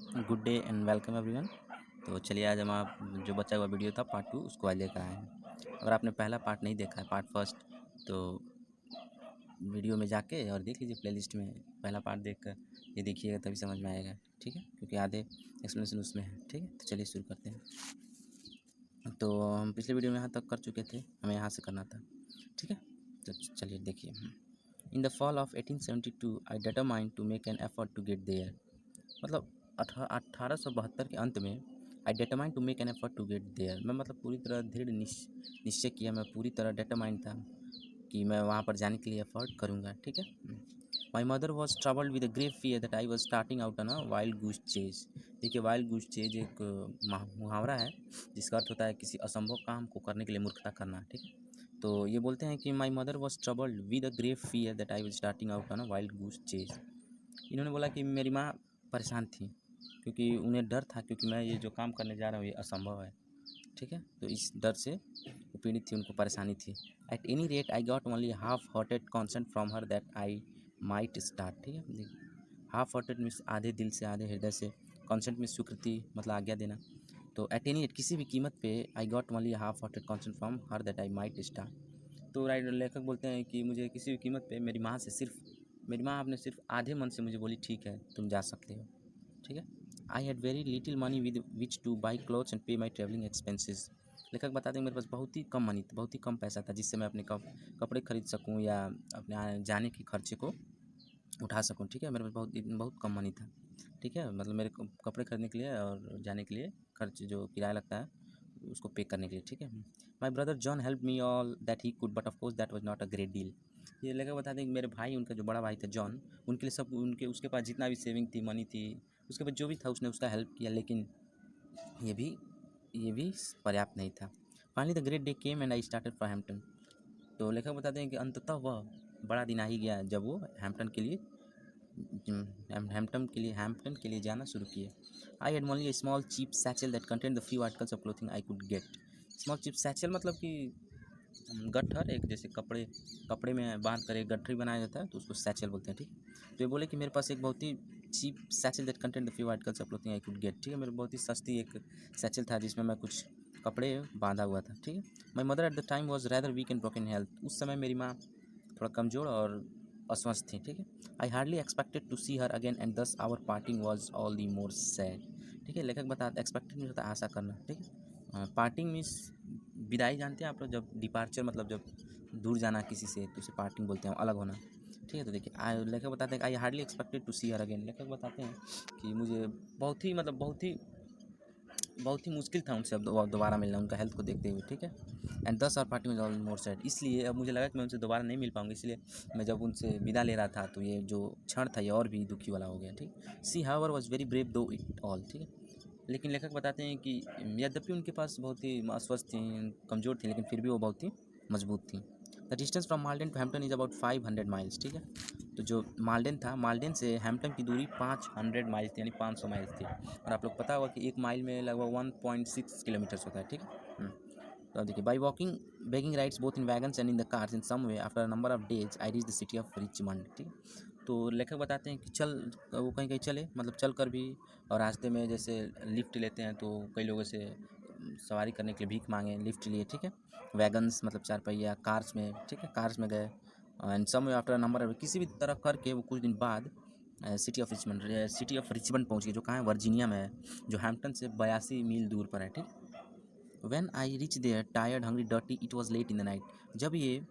Good day and welcome everyone. तो चलिए आज हम आप जो बचा हुआ वीडियो था पार्ट 2 उसको आज लेकर आए हैं। अगर आपने पहला पार्ट नहीं देखा है पार्ट फर्स्ट, तो वीडियो में जाके और देख लीजिए प्लेलिस्ट में पहला पार्ट देखकर ये देखिएगा तभी समझ में आएगा। ठीक है, क्योंकि आधे एक्सप्लेनेशन उसमें है। ठीक है, तो चलिए शुरू करते हैं। तो हम पिछले वीडियो में यहाँ तक कर चुके थे, हमें यहाँ से करना था। ठीक है, तो चलिए देखिए। In the fall of 1872 I determined to make an effort to get there. मतलब 1872 के अंत में I determined to make an effort to get there. मैं मतलब पूरी तरह दृढ़ निश्चय किया, मैं पूरी तरह डिटरमाइंड था कि मैं वहाँ पर जाने के लिए एफर्ट करूँगा। ठीक है। My mother was troubled with a grave fear that I was starting out on a wild goose chase. देखिए, वाइल्ड गूस चेज एक मुहावरा है जिसका अर्थ होता है किसी असंभव काम को करने के लिए मूर्खता करना। ठीक है, तो ये बोलते हैं कि my mother was troubled with a grave fear that I was starting out on a wild goose chase. इन्होंने बोला कि मेरी माँ परेशान थी क्योंकि उन्हें डर था, क्योंकि मैं ये जो काम करने जा रहा हूँ ये असंभव है। ठीक है, तो इस डर से वो पीड़ित थी, उनको परेशानी थी। At any rate I got only half hearted consent from her that I might start. ठीक है, हाफ हार्टेड मीन्स आधे दिल से, आधे हृदय से। कॉन्सेंट मीन्स स्वीकृति, मतलब आज्ञा देना। तो एट एनी रेट, किसी भी कीमत पे, I got only half hearted consent from her that I might start. तो राइटर लेखक बोलते हैं कि मुझे किसी भी कीमत पे मेरी माँ आपने सिर्फ आधे मन से मुझे बोली ठीक है तुम जा सकते हो। ठीक है। I had very little money with which two by clothes and पे माई ट्रेवलिंग एक्सपेंसेस। लेखक बताते हैं मेरे पास बहुत ही कम मनी, बहुत ही कम पैसा था जिससे मैं अपने कपड़े खरीद सकूं या अपने जाने के खर्चे को उठा सकूं। ठीक है, मेरे पास बहुत कम मनी था। ठीक है, मतलब मेरे कपड़े खरीदने के लिए और जाने के लिए खर्च जो किराया लगता है उसको पे करने के लिए। ठीक है। My brother John help me all that he could, but of course that was not a great deal. ये लेकर बता दें कि मेरे भाई, उनका जो बड़ा भाई था जॉन, उनके लिए सब, उनके उसके पास जितना भी सेविंग थी, मनी थी, उसके पास जो भी था उसने उसका हेल्प किया, लेकिन ये भी ये भी पर्याप्त नहीं था। Finally the great day came and I started for Hampton. तो लेखक बताते हैं कि अंततः वह बड़ा दिन आ ही गया जब वो हैम्पटन के लिए जाना शुरू किए। I had only a small cheap satchel that contained the few articles of clothing I could get. Small cheap satchel मतलब कि गट्ठर, एक जैसे कपड़े कपड़े में बांध कर एक गट्ठरी बनाया जाता है तो उसको सैचल बोलते हैं। ठीक, तो ये बोले कि मेरे पास एक बहुत ही cheap satchel that contained the few articles of clothing I could get. ठीक है, मेरे बहुत ही सस्ती एक सैचल था जिसमें मैं कुछ कपड़े बांधा हुआ था। ठीक है। My mother at the time was rather weak and broken health. उस समय मेरी माँ थोड़ा कमज़ोर और अस्वस्थ थी। ठीक है। I hardly expected to see her again and thus our parting was all the more sad. ठीक है, लेखक बताते एक्सपेक्टेड मीन्स होता है आशा करना। ठीक है, पार्टिंग मीन्स विदाई, जानते हैं आप लोग, जब डिपार्चर मतलब जब दूर जाना किसी से तो उसे पार्टिंग बोलते हैं, अलग होना। ठीक है, तो देखिए लेखक बताते हैं कि I hardly expected to see her again. लेखक बताते हैं कि मुझे बहुत ही मुश्किल था उनसे अब दोबारा मिलना, उनका हेल्थ को देखते हुए। ठीक है, एंड 10 आवर पार्टी में ऑल मोर सैड, इसलिए अब मुझे लगा कि मैं उनसे दोबारा नहीं मिल पाऊंगा, इसलिए मैं जब उनसे विदा ले रहा था तो ये जो क्षण था ये और भी दुखी वाला हो गया। ठीक, सी हाउएवर वॉज वेरी ब्रेव दो इट ऑल। ठीक है, लेकिन लेखक बताते हैं कि यद्यपि उनके पास बहुत ही अस्वस्थ थी, कमज़ोर थी, लेकिन फिर भी वो बहुत ही मजबूत थी। The distance from Malden to Hampton is about 500 miles. ठीक है, तो जो माल्डेन था, माल्डेन से हैम्पटन की दूरी 500 माइल्स थी, यानी 500 माइल्स थी। और आप लोग पता होगा कि एक माइल में लगभग 1.6 किलोमीटर्स होता है। ठीक है। तो देखिए, by walking begging rides both in wagons and in the cars in some way after a number of days I reach the city of Richmond. ठीक है, तो लेखक बताते हैं कि वो कहीं कहीं चले, मतलब चल कर भी, और रास्ते में जैसे लिफ्ट लेते हैं तो कई लोगों से सवारी करने के लिए भीख मांगे, लिफ्ट लिए। ठीक है, वैगन्स मतलब चार पहिया, कार्स में। ठीक है, कार्स में गए and some way after number, किसी भी तरह करके वो कुछ दिन बाद सिटी ऑफ रिचमंड पहुँच गए, जो कहाँ है, वर्जीनिया में है, जो हैम्पटन से 82 मील दूर पर है। ठीक, when I reach there tired hungry dirty it was late in the night. जब ये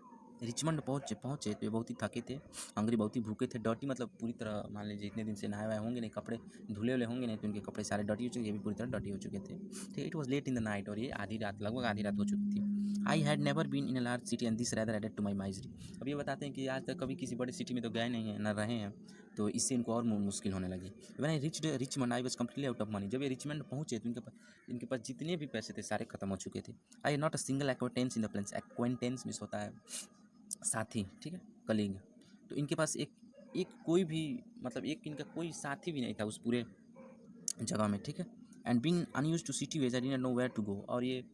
रिचमंड पहुँचे तो ये बहुत ही थके थे, हंग्री बहुत ही भूखे थे, डर्टी मतलब पूरी तरह, मान लीजिए इतने दिन से नहाए हुए होंगे नहीं, कपड़े धुले हुए होंगे नहीं, तो उनके कपड़े सारे डर्टी हो चुके, ये भी पूरी तरह डर्टी हो चुके थे। ठीक, it was late in the night, और ये आधी रात, लगभग आधी रात हो चुकी थी। I had never been in a large city and this rather added to my misery. अब ये बताते हैं कि आज तक कभी किसी बड़े सिटी में तो गए नहीं हैं, न रहे हैं, तो इससे इनको और मुश्किल होने लगी। When I reached Richmond I was completely out of money. जब ये रिचमंड पहुँचे तो इनके पास जितने भी पैसे थे सारे खत्म हो चुके थे। I not a single acquaintance in the plains. Acquaintance miss होता है साथी। ठीक है, कलीग। तो इनके पास एक एक कोई भी, मतलब एक इनका कोई साथी भी नहीं था उस पूरे जगह में। ठीक है, and being unused to city ways I didn't know where to go. और ये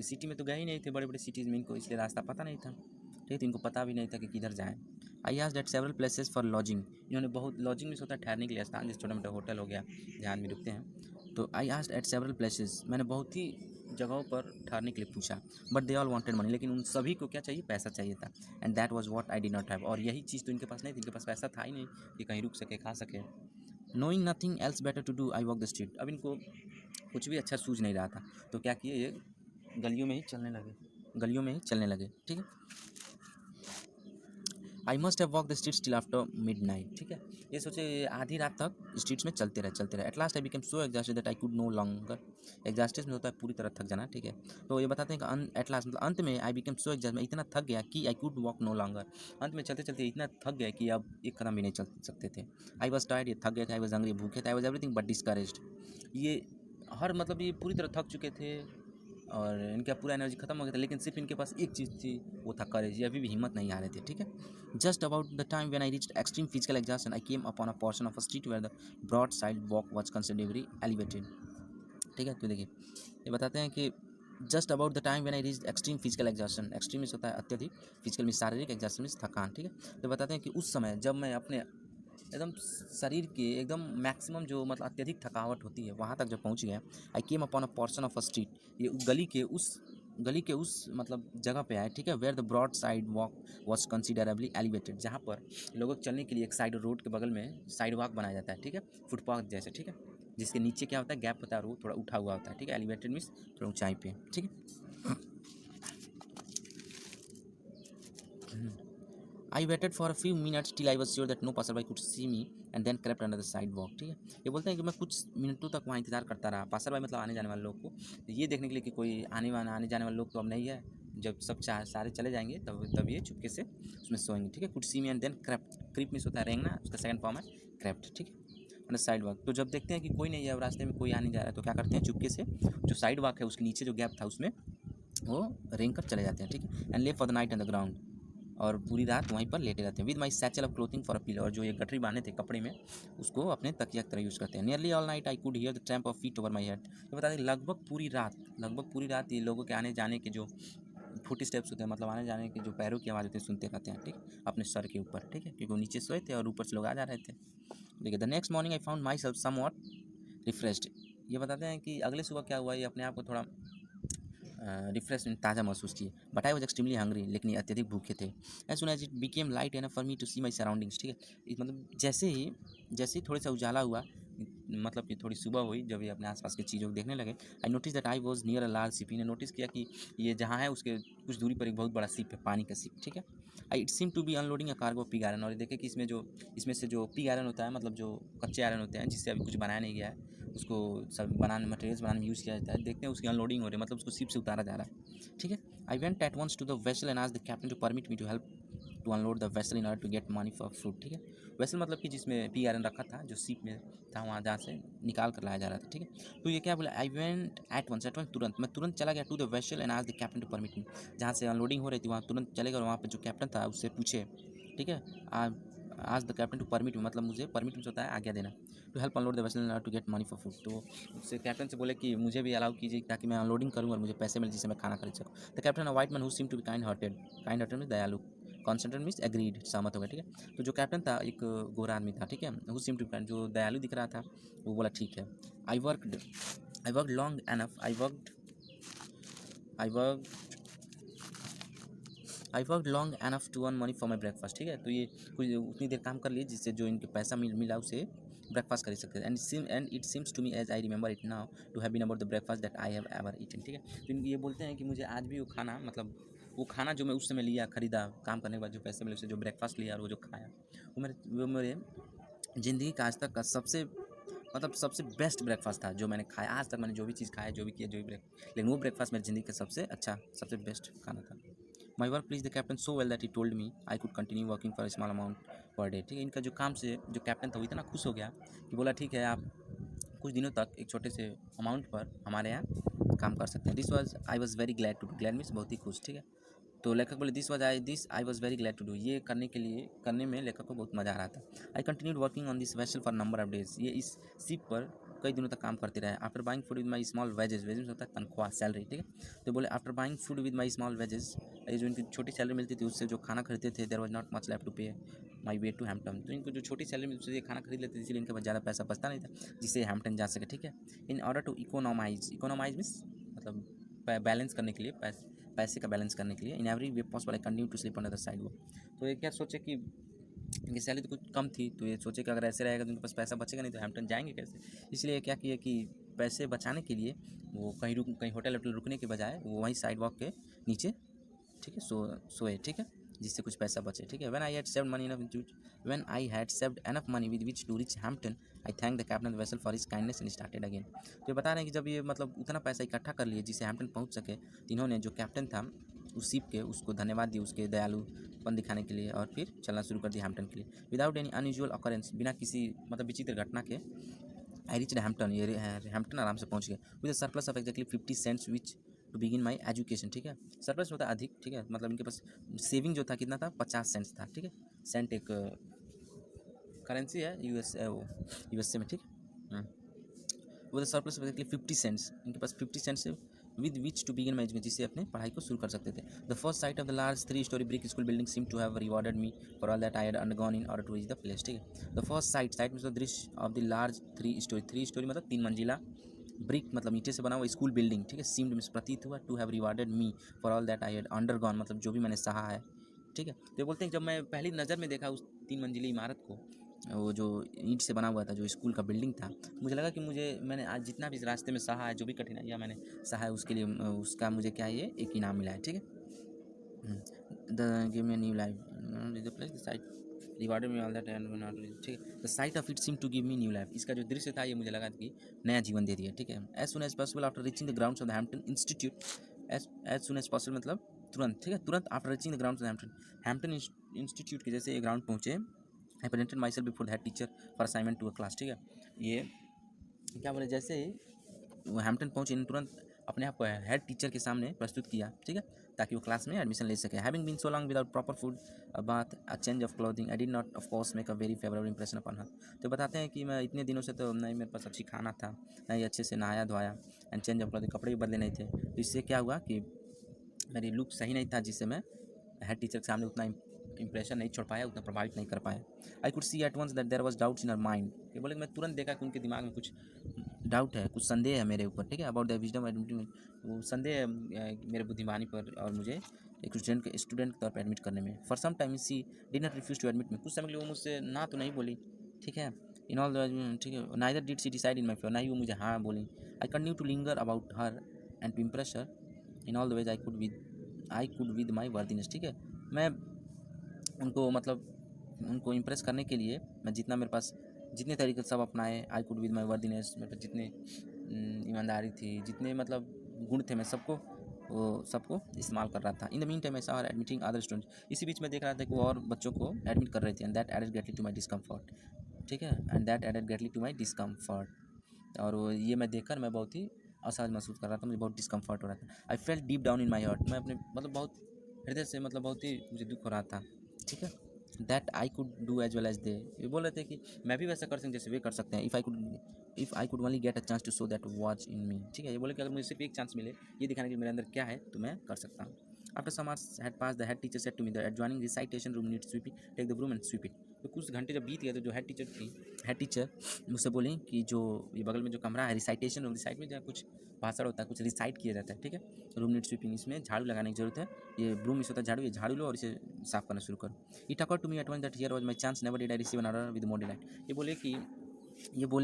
सिटी में तो गए ही नहीं थे, बड़े बड़े सिटीज़ में, इनको इसलिए रास्ता पता नहीं था। ठीक है, तो इनको पता भी नहीं था कि किधर जाएँ। I asked eight several places for lodging, इन्होंने बहुत लॉजिंग में होता है ठहरने के लिए स्थान, जैसे छोटा मोटा होटल हो गया जहाँ आदमी रुकते हैं। तो I asked eight several places, मैंने बहुत ही जगहों पर ठहरने के लिए पूछा, but they all wanted money, लेकिन उन सभी को क्या चाहिए, पैसा चाहिए था। And that was what I did not have, और यही चीज़ तो इनके पास नहीं थी, इनके पास पैसा था ही नहीं कि कहीं रुक सके, खा सके। Knowing nothing else better to do I walk the street, अब इनको कुछ भी अच्छा सूझ नहीं रहा था, तो क्या किए ये गलियों में ही चलने लगे, गलियों में ही चलने लगे, ठीक है। I must have walk the streets till after mid night, ठीक है। ये सोचे आधी रात तक स्ट्रीट्स में चलते रहे चलते रहे। At last I become so exhausted that I could no longer, exhausted में होता है पूरी तरह थक जाना, ठीक है। तो ये बताते हैं कि एट लास्ट मतलब अंत में आई बिकम सो एग्जॉस्ट, मैं इतना थक गया कि I could walk no longer, अंत में चलते चलते इतना थक गया कि अब एक कदम भी नहीं चल सकते थे। आई वॉज टायर्ड, ये थक गए थे। आई वॉज हंग्री, भूखे थे। I was everything but discouraged, ये हर मतलब ये पूरी तरह थक चुके थे और इनका पूरा एनर्जी खत्म हो गया था, लेकिन सिर्फ इनके पास एक चीज़ थी, वो था करेज, ये अभी भी हिम्मत नहीं आ रहे थे, ठीक है। Just about the time when I reached extreme physical exhaustion I came upon a portion of a street where the broad sidewalk was considerably elevated, ठीक है। तो देखिए ये बताते हैं कि just about the time when I reached extreme physical exhaustion, extreme means होता है अत्यधिक, फिजिकल मीन्स शारीरिक, एग्जॉस्शन मीन्स थकान, ठीक है। तो बताते हैं कि उस समय जब मैं अपने एकदम शरीर के एकदम मैक्सिमम जो मतलब अत्यधिक थकावट होती है वहाँ तक जब पहुँच गया, I came upon a portion of a street, ये गली के उस मतलब जगह पे आए, ठीक है। Where the broad sidewalk was considerably elevated, जहाँ पर लोगों को चलने के लिए एक साइड रोड के बगल में साइड वॉक बनाया जाता है, ठीक है, फुटपाथ जैसे, ठीक है, जिसके नीचे क्या होता है, गैप होता है और वो थोड़ा उठा हुआ होता है, ठीक है। एलिवेटेड मीन्स थोड़ा ऊंचाई पे, ठीक है। I waited for a few minutes till I was sure that no passer by could see me and then crept under the sidewalk, ठीक है। ये बोलते हैं कि मैं कुछ मिनटों तक वहाँ इंतजार करता रहा, पासर बाई मतलब आने जाने वाले लोग को, ये देखने के लिए कि कोई आने जाने वाले लोग तो अब नहीं है, जब सब सारे चले जाएंगे तब ये चुपके से उसमें सोएंगे, ठीक है। Could see me and then crept, creep means होता है रेंगना, उसका सेकंड फॉर्म है क्रेप्ट, ठीक है, अंडर साइड वॉक। तो जब देखते हैं कि कोई नहीं है, अब रास्ते में कोई आने जा रहा है, तो क्या करते हैं, चुपके से जो साइड वॉक है उसके नीचे जो गैप था उसमें वो रेंग कर चले जाते हैं, ठीक है। And live for the night on the ground, और पूरी रात वहीं पर लेटे रहते हैं। With my satchel of clothing for a pillow, और जो ये गठरी बांधे थे कपड़े में उसको अपने तकिया की तरह यूज़ करते हैं। Nearly all night I could hear the tramp of feet over my head, ये बता दें लगभग पूरी रात ये लोगों के आने जाने के जो फुट स्टेप्स होते हैं, मतलब आने जाने के जो पैरों की आवाज़ होती है सुनते रहते हैं, ठीक, अपने सर के ऊपर, ठीक है, क्योंकि वो नीचे सोए थे और ऊपर से लोग आ जा रहे थे। देखिए the next morning I found my self somewhat refreshed, ये बताते हैं कि अगले सुबह क्या हुआ, ये अपने आप को थोड़ा रिफ्रेशमेंट ताज़ा महसूस किए, but I was extremely hungry, लेकिन ये अत्यधिक भूखे थे। As soon as it became light enough for me to see my surroundings, ठीक है, मतलब जैसे ही थोड़ा सा उजाला हुआ, मतलब कि थोड़ी सुबह हुई, जब ये अपने आसपास की चीज़ों को देखने लगे, I notice that I was near a large ship, ने नोटिस किया कि ये जहाँ है उसके कुछ दूरी पर एक बहुत बड़ा शिप है, पानी का शिप, ठीक है। I it seem to be unloading a cargo pig iron, और ये देखे कि इसमें से जो पिग आयरन होता है, मतलब जो कच्चे आयरन होते हैं जिससे अभी कुछ बनाया नहीं गया है, उसको सब बनाने मटेरियल्स बनाने में यूज़ किया जाता है, देखते हैं उसकी अनलोडिंग हो रही है, मतलब उसको शिप से उतारा जा रहा है, ठीक है। I went at once to the vessel and asked the captain to permit me to help to unload the vessel in order to get money for food, ठीक है। वेसल मतलब कि जिसमें पी आयरन रखा था, जो शिप में था, वहाँ जहाँ से निकाल कर लाया जा रहा था, ठीक है। तो ये क्या बोला, आई वेंट एट वंस तुरंत, मैं तुरंत चला गया to the vessel and asked the captain to permit me, जहाँ से अनलोडिंग हो रही थी वहाँ तुरंत चले गए और वहाँ पर जो कैप्टन था उससे पूछे, ठीक है। आज द कैप्टन टू परमिट मतलब मुझे परमिट होता है आज्ञा देना, to help unload the vessel to get money for food, तो उससे कैप्टन से बोले कि मुझे भी अलाउ कीजिए ताकि मैं अनलोडिंग करूँ और मुझे पैसे मिले जिससे मैं खाना खरीद सकूँ। The captain a white man who seem to be kind hearted means दयालु, कॉन्सेंट्रेट मीन्स एग्रीड, सहमत हो गया, ठीक है। तो जो कैप्टन था एक गोरा आदमी था, ठीक है, हु सीम टू बी, जो दयालु दिख रहा था, वो बोला ठीक है। I work long enough I work long enough to earn money for my breakfast, ठीक है। तो ये कुछ उतनी देर काम कर लिए जिससे जो इनके पैसा मिला उसे ब्रेकफास्ट कर सकते हैं। And it seems to me as I remember it now to have been about the breakfast that I have ever eaten, ठीक है। तो ये बोलते हैं कि मुझे आज भी वो खाना, मतलब वो खाना जो मैं उस समय लिया, खरीदा, काम करने के बाद जो पैसे मिले, उससे जो ब्रेकफास्ट लिया और वो जो खाया, वो मेरे ज़िंदगी का आज तक का सबसे बेस्ट ब्रेकफास्ट था जो मैंने खाया आज तक। मैंने जो भी चीज़ खाया, जो भी किया, लेकिन वो ब्रेकफास्ट मेरी ज़िंदगी का सबसे अच्छा, सबसे बेस्ट खाना था। My work please the captain so well that he told me I could continue working for small amount per day, ठीक है। इनका जो काम से जो कैप्टन था वो इतना खुश हो गया कि बोला ठीक है, आप कुछ दिनों तक एक छोटे से अमाउंट पर हमारे यहाँ काम कर सकते हैं। This was I was very glad to do, glad means बहुत ही खुश, ठीक है। तो लेखक बोले this I was very glad to do, ये करने में लेखक को बहुत मज़ा आ रहा था। I continued working on this vessel for number of days, ये इस शिप पर कई दिनों तक काम करते रहे। After buying food with my small wages, wages होता है तनख्वाह, सैलरी, ठीक है। तो बोले after buying food with my small wages, ये जो इनकी छोटी सैलरी मिलती थी उससे जो खाना खरीदते थे, there was not much left to pay my way to Hampton. तो इनको जो छोटी सैलरी मिलती थी खाना खरीद लेते थे, इसलिए इनके पास ज़्यादा पैसा बचता नहीं था जिससे हैम्पटन जा सके, ठीक है। In order to economise, economise means मतलब बैलेंस करने के लिए, पैसे का बैलेंस करने के लिए, in every way possible I continue to sleep on the sidewalk. तो ये क्या सोचे कि इनकी सैलरी तो कुछ कम थी, तो ये सोचे कि अगर ऐसे रहेगा तो उनके पास पैसा बचेगा नहीं, तो हैम्पटन जाएंगे कैसे। इसलिए क्या किया कि पैसे बचाने के लिए वो कहीं होटल वोटल रुकने के बजाय वो वहीं साइड वॉक के नीचे, ठीक है, सोए, ठीक है, जिससे कुछ पैसा बचे, ठीक है। When I had saved enough money with which to reach Hampton, I thank the captain of the vessel for his kindness and started again. तो ये बता रहे हैं कि जब ये मतलब उतना पैसा इकट्ठा कर लिए जिससे हैम्पटन पहुंच सके, तो इन्होंने जो कैप्टन था उस शिप के, उसको धन्यवाद दिया उसके दयालुपन दिखाने के लिए, और फिर चलना शुरू कर दिया हैम्पटन के लिए। विदाउट एनी अनयूजुअल ऑकरेंस, बिना किसी मतलब विचित्र घटना के, आई रीच्ड हैम्पटन, ये हैम्पटन आराम से पहुंच गए with a surplus of exactly 50 cents which to begin my education, ठीक है। सरप्लस होता है अधिक, ठीक है, मतलब इनके पास सेविंग जो था कितना था, 50 सेंट्स था, ठीक है। सेंट एक करेंसी है यूएसए में, ठीक है। वो the surplus of exactly 50 cents, इनके पास 50 cents with which to begin my education, जिससे अपने पढ़ाई को शुरू कर सकते थे। The first sight of the large 3 storey brick school building seem to have rewarded me for all that I had undergone in order to reach the place, ठीक है। द फर्स्ट साइट मतलब दृश्य ऑफ द लार्ज 3 स्टोरी मतलब 3 मंजिला, brick मतलब ईंटे से बना हुआ स्कूल बिल्डिंग, ठीक है। सीम्ड में प्रतीत हुआ, to have rewarded me for all that I had undergone मतलब जो भी मैंने सहा है, ठीक है। तो ये बोलते हैं जब मैं पहली नज़र में देखा उस 3 मंजिली इमारत को, वो जो ईंट से बना हुआ था, जो स्कूल का बिल्डिंग था, मुझे लगा कि मैंने आज जितना भी इस रास्ते में सहा है, जो भी कठिनाइयाँ मैंने सहा है, उसके लिए उसका मुझे क्या है, ये एक इनाम मिला है, ठीक है। The give me new life the place the sight rewarded me all that and ठीक है। The sight of it seem to give me new life, इसका जो दृश्य था ये मुझे लगा कि नया जीवन दे दिया, ठीक है। As soon as possible after reaching the grounds of the Hampton Institute, as soon as possible मतलब तुरंत, ठीक है, तुरंत after reaching the grounds of Hampton Institute के जैसे ग्राउंड पहुँचे, I presented myself before the head teacher for assignment to a class, ठीक है। ये क्या बोले, जैसे ही वो हैम्पटन पहुँचे तुरंत अपने आप को हेड टीचर के सामने प्रस्तुत किया, ठीक है, ताकि वो क्लास में एडमिशन ले सके। Having been so long without proper food, a bath, a change of clothing, I did not of course make a very favourable impression upon her. तो बताते हैं कि मैं इतने दिनों से तो नहीं मेरे पास अच्छी खाना था, ना ही अच्छे से नहाया धोया, एंड चेंज ऑफ क्लोथिंग, कपड़े भी बदले नहीं थे। तो इससे क्या हुआ कि मेरी लुक सही नहीं था, जिससे मैं हेड टीचर के सामने उतना इंप्रेशन नहीं छोड़ पाया, उतना प्रभावित नहीं कर पाया। I could see at once that there was doubts in her mind, ये बोले कि मैं तुरंत देखा कि उनके दिमाग में कुछ डाउट है, कुछ संदेह है मेरे ऊपर, ठीक है। अबाउट द विजडम एडमिटिंग, वो संदेह है मेरे बुद्धिमानी पर और मुझे एक स्टूडेंट के तौर पर एडमिट करने में। For some time she did not refuse to admit me, कुछ समय के लिए वो मुझसे ना तो नहीं बोली, ठीक है। इन ऑल द, ठीक है, neither did she decide in my favour, ना ही वो मुझे हाँ बोली। I continue to linger about her and to impress her in all the ways I could with my worthiness, ठीक है। मैं उनको मतलब उनको इम्प्रेस करने के लिए मैं जितना मेरे पास जितने तरीके सब अपनाए, आई कुड विद माई वर्दीनेस, मेरे पास जितने ईमानदारी थी, जितने मतलब गुण थे, मैं सबको इस्तेमाल कर रहा था। In the mean time I saw her admitting other students, इसी बीच मैं देख रहा था कि वो और बच्चों को एडमिट कर रहे थे, and that added greatly to my discomfort, ठीक है, and that added greatly to my discomfort. और वो ये मैं देखकर मैं बहुत ही असहज महसूस कर रहा था, मुझे बहुत डिस्कम्फर्ट हो रहा था। I felt deep down in my heart, मैं अपने मतलब बहुत हृदय से मतलब बहुत ही मुझे दुख हो रहा था, ठीक है। That I could do as well as they, ये बोल रहे थे कि मैं भी वैसा कर सकता जैसे वे कर सकते हैं। If I could only get a chance to show that was in me, ठीक है। ये बोले कि अगर मुझे सिर्फ एक चांस मिले ये दिखाने के मेरे अंदर क्या है तो मैं कर सकता हूँ। After some hours had pass the head teacher said to me the adjoining recitation room needs sweeping, take the broom and sweep it. तो कुछ घंटे जब बीत गए तो जो हेड टीचर मुझसे बोली कि जो ये बगल में जो कमरा है रिसाइटेशन रूम, रिसाइट में जहाँ कुछ भाषण होता है, कुछ रिसाइट किया जाता है, ठीक है। रूम नीड स्वीपिंग, इसमें झाड़ू लगाने की जरूरत है, ये ब्रूम इस होता है झाड़ू, ये झाड़ू लो और इसे साफ करना शुरू करो। It occurred to me at once that here was my chance, never did I receive an order with more delight. ये बोले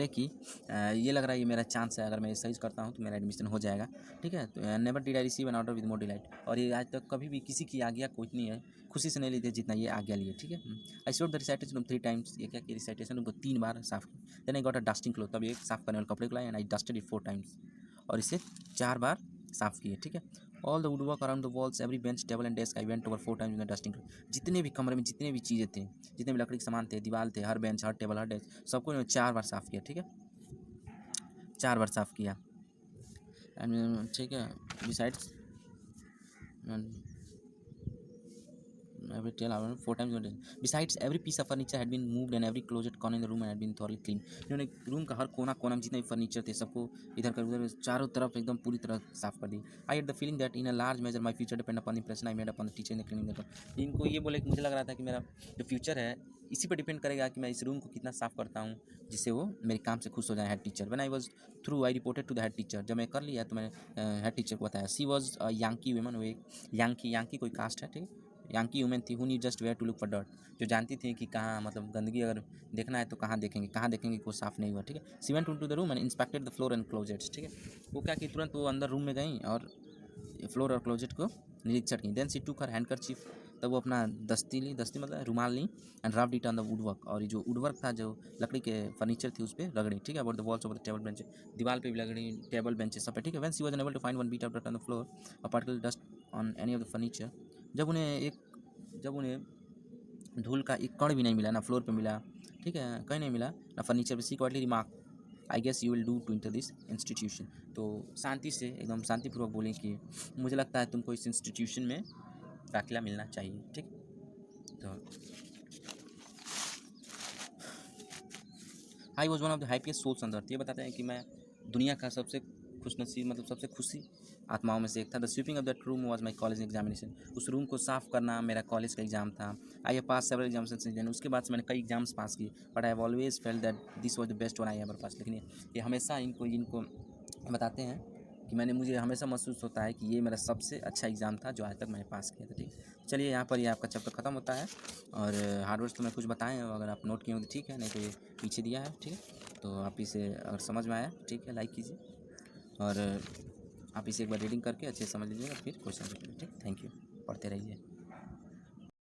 कि ये लग रहा है ये मेरा चांस है, अगर मैं सही करता हूँ तो मेरा एडमिशन हो जाएगा, ठीक है। तो never did I receive an order with more delight, और ये आज तक कभी भी किसी की आज्ञा कोई नहीं है खुशी से नहीं लेते जितना ये आज्ञा लिए, ठीक है। I showed the recitation room 3 times, ये क्या कि रिसाइटेशन रूम को 3 बार साफ किया। Then I got a dusting cloth, तब एक साफ करने वाले कपड़े को लाए, and I dusted it 4 times, और इसे 4 बार साफ किए, ठीक है। All the wood work around the walls, every bench table and desk I went over 4 times in the dusting. जितने भी कमरे में जितने भी चीज़ें थे, जितने भी लकड़ी के सामान थे, दीवार थे, हर बेंच, हर टेबल, हर डेस्क, सबको 4 बार साफ किया, ठीक है, 4 बार साफ किया। एंड ठीक है, besides every tale however 4 times. Besides, every piece of furniture had been moved and every closet corner in the room had been thoroughly cleaned. इन्होंने रूम का हर कोना कोना में जितने भी फर्नीचर थे सबको इधर कर उधर चारों तरफ एकदम पूरी तरह साफ कर दी. I had the feeling that in a large measure my future depend upon the impression I made upon the teacher in the cleaning the room. इनको ये बोले कि मुझे लग रहा था कि मेरा जो फ्यूचर है इसी पर डिपेंड करेगा कि मैं इस रूम को कितना साफ़ करता हूँ जिससे वो मेरे काम से खुश हो जाए head teacher. When I was through I reported to the head teacher. जब मैं कर लिया तो मैंने हेड टीचर को बताया. She was Yankee woman. वो एक यांकी कोई कास्ट है, ठीक है. यांकी वुमेन थी who knew just where to look for dirt. जो जानती थी कि कहाँ मतलब गंदगी अगर देखना है तो कहाँ देखेंगे कोई साफ़ नहीं हुआ, ठीक है. She went to the room and inspected the floor and closets, ठीक है. वो क्या कि तुरंत वो अंदर रूम में गई और फ्लोर और क्लोजेट को निरीक्षण की. देन सी टूक हर हैंडकरचीफ. तब वो अपना दस्ती मतलब रुमाल ली and rubbed it on the woodwork. और ये जो वुडवर्क था, जो लकड़ी के फर्नीचर थी, उस पर रगड़ी, ठीक है. About the walls of the table bench. दीवार पे भी रगड़ी, टेबल बेंचेस सब पे, ठीक है. When she was unable to find one bit of dust on the floor or particle dust on any of the furniture. जब उन्हें धूल का एक कण भी नहीं मिला, ना फ्लोर पे मिला, ठीक है, कहीं नहीं मिला, ना फर्नीचर पे, she quietly remark I guess you will do to enter this institution. तो शांति से एकदम शांतिपूर्वक बोली कि मुझे लगता है तुमको इस इंस्टीट्यूशन में दाखिला मिलना चाहिए, ठीक. तो I was one of the happiest souls on earth. ये बताते हैं कि मैं दुनिया का सबसे खुशनसीब मतलब सबसे खुशी आत्माओं में से एक था. The sweeping of that room was my college examination. उस रूम को साफ़ करना मेरा कॉलेज का एग्जाम था. I have pass several exams since then. उसके बाद से मैंने कई एग्जाम्स पास किए. But I have always felt that this was the best one I ever pass. लेकिन ये हमेशा इनको बताते हैं कि मुझे हमेशा महसूस होता है कि ये मेरा सबसे अच्छा एग्ज़ाम था जो आज तक मैंने पास किया था, ठीक. चलिए यहाँ पर ये आपका चैप्टर ख़त्म होता है. और हार्डवर्ड्स तो मैं कुछ बताएं, अगर आप नोट किए हो तो ठीक है, नहीं तो ये पीछे दिया है, ठीक है. तो आप इसे अगर समझ में आया, ठीक है, लाइक कीजिए और आप इसे एक बार रीडिंग करके अच्छे से समझ लीजिएगा, फिर क्वेश्चन कीजिए, ठीक. Thank you. पढ़ते रहिए.